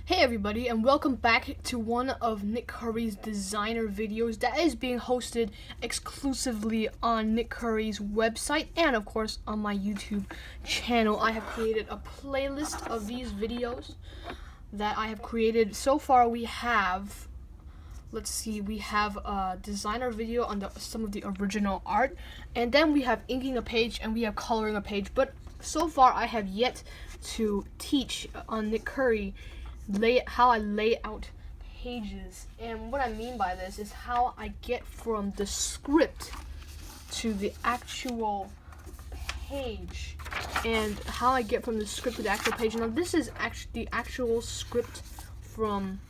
Hey everybody, and welcome back to one of Nick Curry's designer videos that is being hosted exclusively on Nick Curry's website and of course on my YouTube channel. I have created a playlist of these videos that I have created. So far we have, we have a designer video on some of the original art, and then we have inking a page and we have coloring a page. But so far I have yet to teach on Nick Curry how I lay out pages. And what I mean by this is how I get from the script to the actual page, and how I get from the script to the actual page. Now this is actually the actual script from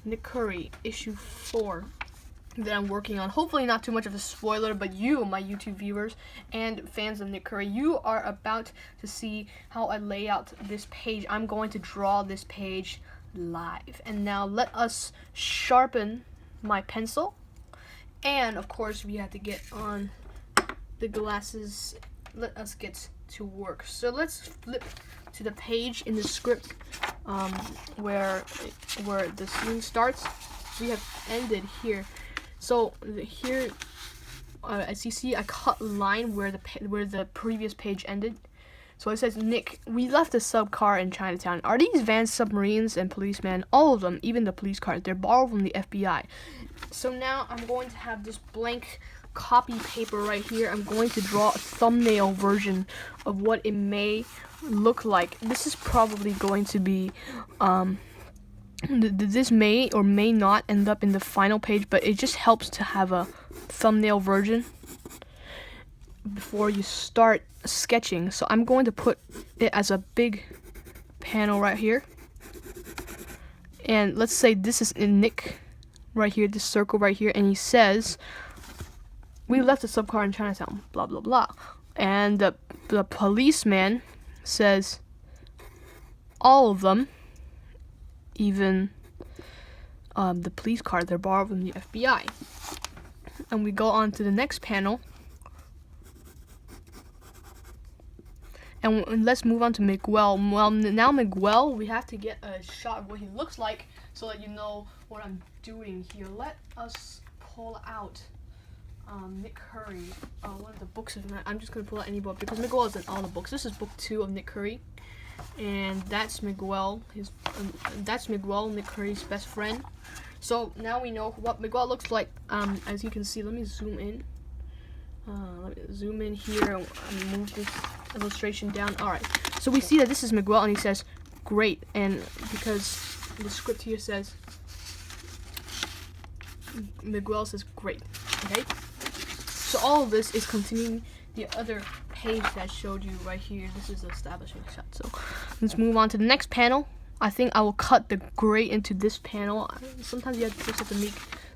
Nick Curry issue 4 that I'm working on. Hopefully not too much of a spoiler, but you, my YouTube viewers and fans of Nick Curry, you are about to see how I lay out this page. I'm going to draw this page live. And now let us sharpen my pencil, and of course we have to get on the glasses. Let us get to work. So let's flip to the page in the script where the scene starts. We have ended here. So here, as you see, I cut a line where the previous page ended. So it says, Nick, we left a sub car in Chinatown. Are these vans submarines and policemen? All of them, even the police cars. They're borrowed from the FBI. So now I'm going to have this blank copy paper right here. I'm going to draw a thumbnail version of what it may look like. This is probably going to be, this may or may not end up in the final page, but it just helps to have a thumbnail version before you start sketching. So I'm going to put it as a big panel right here, and let's say this is in Nick right here, this circle right here, and he says, we left a sub car in Chinatown, blah blah blah. And the policeman says, all of them, even the police car, they're borrowed from the FBI. And we go on to the next panel, and let's move on to Miguel. Well, now Miguel, we have to get a shot of what he looks like so that you know what I'm doing here. Let us pull out Nick Curry, one of the books. I'm just going to pull out any book because Miguel is in all the books. This is book 2 of Nick Curry, and that's Miguel. That's Miguel, Nick Curry's best friend. So now we know what Miguel looks like. As you can see, let me zoom in. Let me zoom in here and move this illustration down. Alright, so we see that this is Miguel, and he says, great. And because the script here says, Miguel says, great. Okay? So all of this is continuing the other page that I showed you right here. This is the establishing shot. So let's move on to the next panel. I think I will cut the gray into this panel. Sometimes you just have to make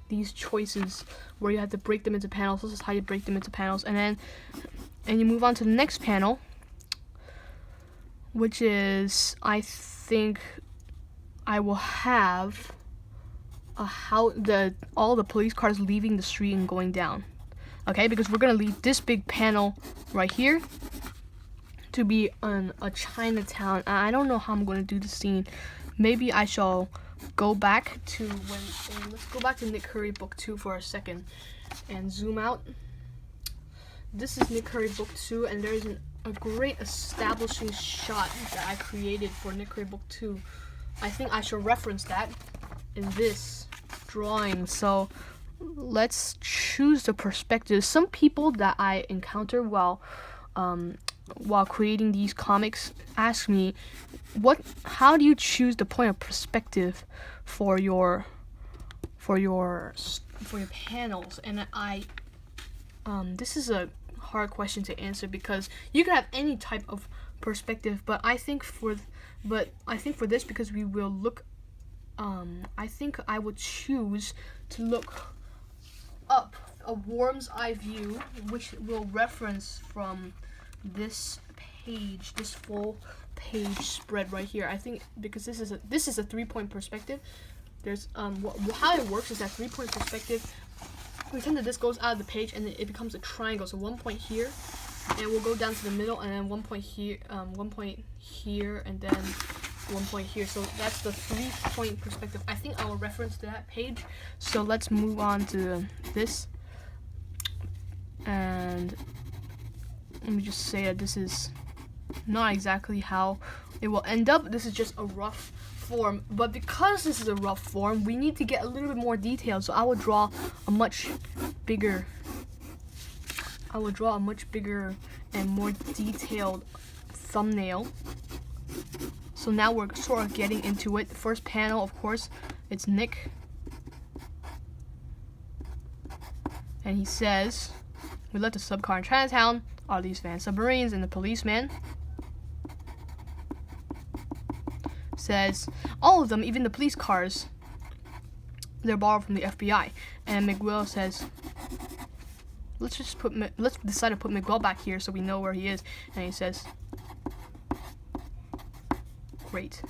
these choices where you have to break them into panels. This is how you break them into panels, and you move on to the next panel, which is, I think I will have all the police cars leaving the street and going down. Okay, because we're gonna leave this big panel right here to be on a Chinatown. I don't know how I'm gonna do the scene. Maybe I shall go back to let's go back to Nick Curry book 2 for a second and zoom out. This is Nick Curry book 2, and there's a great establishing shot that I created for Nick Curry book 2. I think I should reference that in this drawing. So let's choose the perspective. Some people that I encounter while creating these comics ask me, how do you choose the point of perspective for your panels? And this is a hard question to answer because you can have any type of perspective, but I think for this, because we will look, I think I would choose to look up, a worm's eye view, which will reference from this page, this full page spread right here. I think because this is a 3-point perspective. There's how it works is that 3-point perspective. Pretend that this goes out of the page and it becomes a triangle. So 1 point here, and we'll go down to the middle, and then 1 point here, 1 point here, and then one point here. So that's the 3-point perspective. I think I will reference that page. So let's move on to this. And let me just say that this is not exactly how it will end up. This is just a rough form. But because this is a rough form, we need to get a little bit more detailed. So I will draw a much bigger and more detailed thumbnail. So now we're sort of getting into it. The first panel, of course, it's Nick. And he says, "We left a subcar in Chinatown. Are these van submarines?" And the policeman says, "All of them, even the police cars, they're borrowed from the FBI." And Miguel says, let's decide to put Miguel back here so we know where he is." And he says, "Great."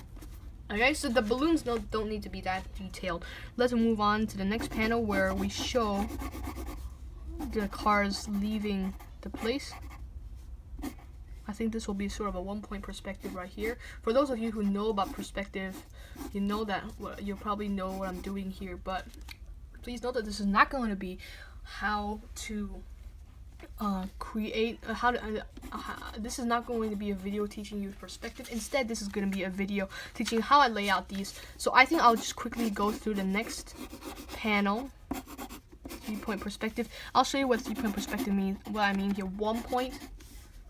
Okay, so the balloons don't need to be that detailed. Let's move on to the next panel where we show the cars leaving the place. I think this will be sort of a 1-point perspective right here. For those of you who know about perspective, you know that you probably know what I'm doing here, but please note that this is not going to be how to this is not going to be a video teaching you perspective. Instead, this is going to be a video teaching you how I lay out these. So I think I'll just quickly go through the next panel. 3-point perspective. I'll show you what 3-point perspective means. What I mean here, 1 point.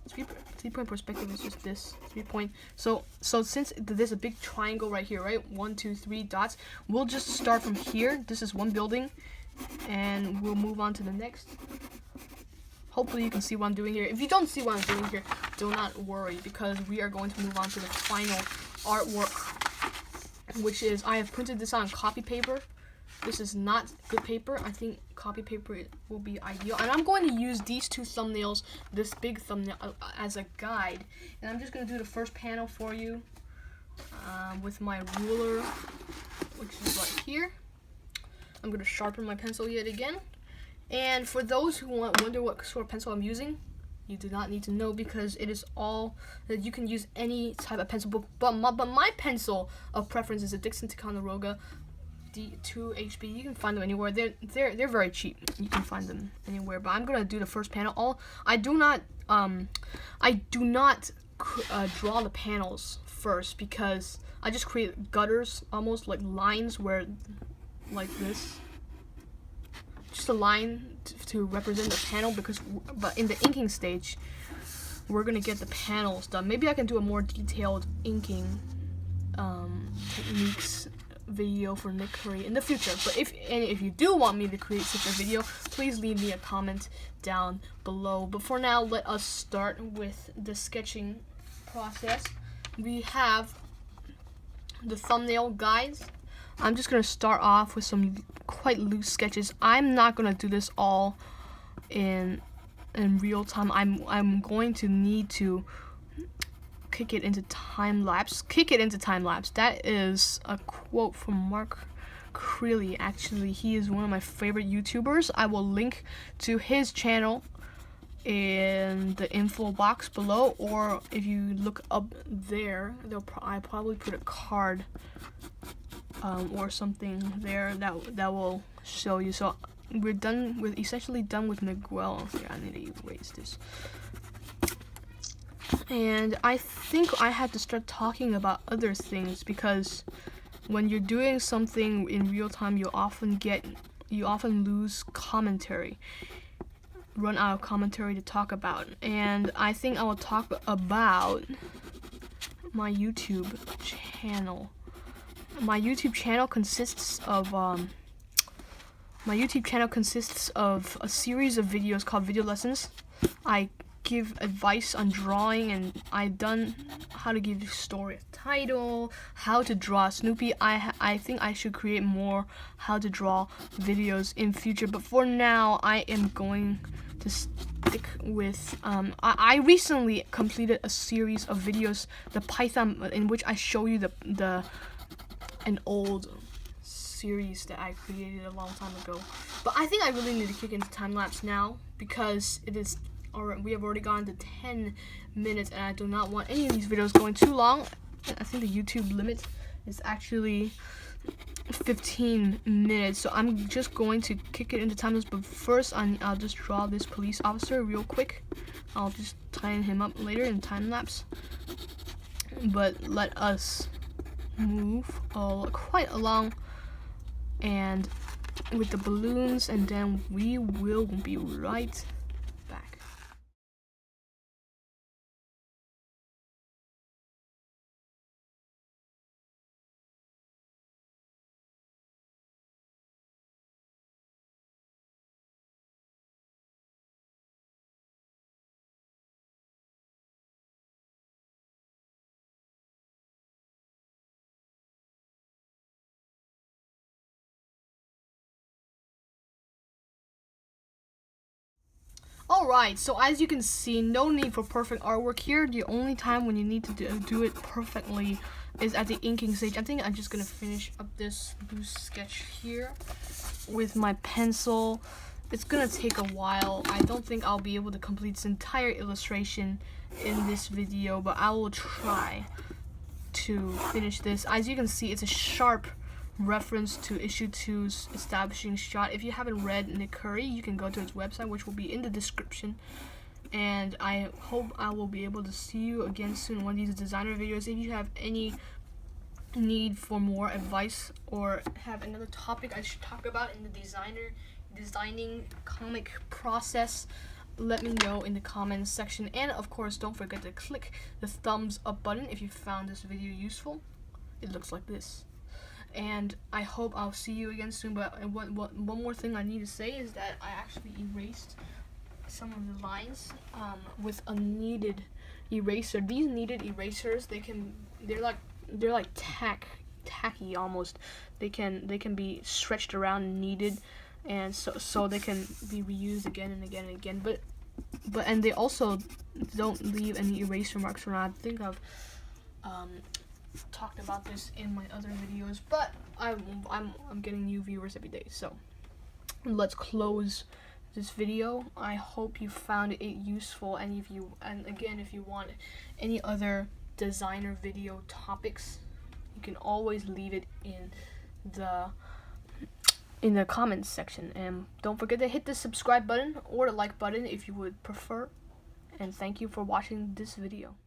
3-point perspective is just this 3-point. So since there's a big triangle right here, right? 1, 2, 3 dots. We'll just start from here. This is one building, and we'll move on to the next. Hopefully you can see what I'm doing here. If you don't see what I'm doing here, do not worry, because we are going to move on to the final artwork, which is, I have printed this on copy paper. This is not good paper. I think copy paper will be ideal. And I'm going to use these two thumbnails, this big thumbnail, as a guide. And I'm just going to do the first panel for you with my ruler, which is right here. I'm going to sharpen my pencil yet again. And for those who wonder what sort of pencil I'm using, you do not need to know, because it is all that you can use any type of pencil. But my pencil of preference is a Dixon Ticonderoga D2HB. You can find them anywhere. They're very cheap. You can find them anywhere. But I'm gonna do the first panel. I do not draw the panels first, because I just create gutters, almost like lines where, like this. Just a line to represent the panel, but in the inking stage, we're gonna get the panels done. Maybe I can do a more detailed inking techniques video for Nick Curry in the future. But if you do want me to create such a video, please leave me a comment down below. But for now, let us start with the sketching process. We have the thumbnail guides. I'm just gonna start off with some quite loose sketches. I'm not gonna do this all in real time. I'm going to need to kick it into time lapse. That is a quote from Mark Creeley. Actually, he is one of my favorite YouTubers. I will link to his channel in the info box below, or if you look up there, I probably put a card or something there that will show you. So we're essentially done with Miguel. Here, I need to erase this. And I think I had to start talking about other things, because when you're doing something in real time, you often lose commentary, run out of commentary to talk about. And I think I will talk about my YouTube channel. My YouTube channel consists of a series of videos called Video Lessons. I give advice on drawing, and I've done how to give the story a title, how to draw Snoopy. I think I should create more how to draw videos in future, but for now I am going to stick with I recently completed a series of videos, the Python, in which I show you an old series that I created a long time ago. But I think I really need to kick into time lapse now, because we have already gone to 10 minutes, and I do not want any of these videos going too long. I think the YouTube limit is actually 15 minutes, so I'm just going to kick it into time lapse. But first, I'll just draw this police officer real quick. I'll just tighten him up later in time lapse. But let us move quite along and with the balloons, and then we will be right back. Alright, so as you can see, no need for perfect artwork here. The only time when you need to do it perfectly is at the inking stage. I think I'm just gonna finish up this loose sketch here with my pencil. It's gonna take a while. I don't think I'll be able to complete this entire illustration in this video, but I will try to finish this. As you can see, it's a sharp reference to issue 2's establishing shot. If you haven't read Nick Curry, you can go to his website, which will be in the description. And I hope I will be able to see you again soon in one of these designer videos. If you have any need for more advice or have another topic I should talk about in the designing comic process, let me know in the comments section. And of course, don't forget to click the thumbs up button if you found this video useful. It looks like this. And I hope I'll see you again soon. But one more thing I need to say is that I actually erased some of the lines with a kneaded eraser. These kneaded erasers, they're like tacky almost. They can be stretched around and kneaded, and so they can be reused again and again and again. But and they also don't leave any eraser marks around. I think I've talked about this in my other videos, but I'm getting new viewers every day, so let's close this video. I hope you found it useful, and if you want any other designer video topics, you can always leave it in the comments section. And don't forget to hit the subscribe button or the like button if you would prefer, and thank you for watching this video.